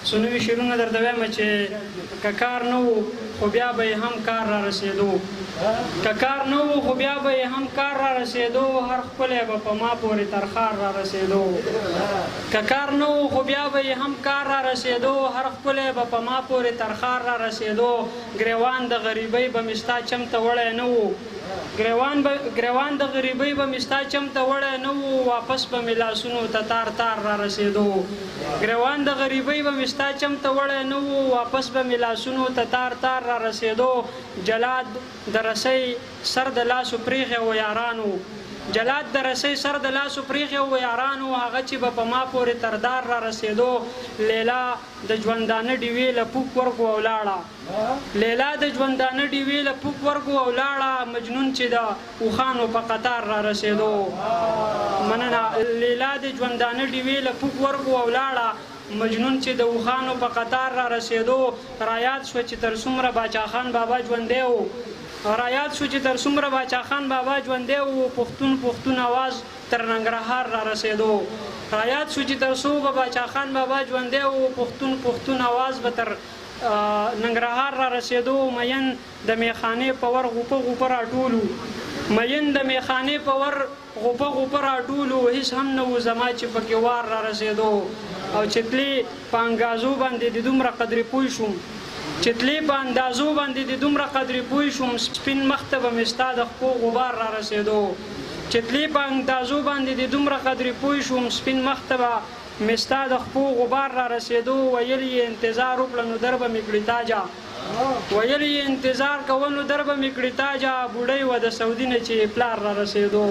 سنوي شعرونه درته وایم چې که کار نه و خو بیا به هم کار را رسېدو که کار نه و خو بیا به هم کار را رسېدو هر ښکلی به په ما پورې ترخار را رسېدو که کار نه و خو بیا به هم کار را رسېدو هر ښکلی به په ما پورې ترخار را رسېدو ګریوان د غریبۍ به مې ستا چم ته وړی نه و ګریوان د غریبۍ به مې ستا چم ته وړی نه و واپس به مې لاسونو ته تار تار را رسېدو ګریوان د غریبۍ به مې ستا چم ته وړی نه و واپس به مې لاسونو ته تار تار را رسېدو جلاد د رسۍ سر د لاسو پریښی و یارانو جلاد د رسۍ سر د لاسو پریښی و یارانو هغه چې به په ما پورې تردار را رسېدو لیلا د ژوندانه ډیوې له پوک ورګو او لاړه لیلا د ژوندانه ډیوې له پوک ورګو او لاړه مجنون چې د اوښانو په قطار را رسېدو مننه لیلا د ژوندانه ډیوې له پوک ورګو او لاړه مجنون چې د اوښانو په قطار را رسېدو رایاد شوه چې تر څومره باچاخان بابا ژوندی و رایاد شو چې تر څومره باچاخان بابا ژوندی و پښتون आवाज تر ننګرهار را رسېدو رایاد شو چې تر څو به باچاخان بابا ژوندی و پښتون आवाज به تر ننګرهار را رسېدو مین د میخانې په ور غوپه راټولو مین د میخانې په ور غوپه راټولو هیڅ هم نه و زما چې پکې وار را رسېدو او چتلې په انګازو باندې د دومره قدرې پوه شوم چتلې په اندازو باندې د دومره قدرې پوه شوم سپین مخ ته به مې ستا د خپو غبار را رسېدو چتلې په اندازو باندې د دومره قدرې پوه شوم سپین مخ ته به مې ستا د خپو غبار را رسېدو ویل یې انتظار وکړه نو در به مې کړي تاجه ویل یې انتظار کوه نو در به مې کړي تاجه بوډۍ وه د سعودي نه چې پلار را رسېدو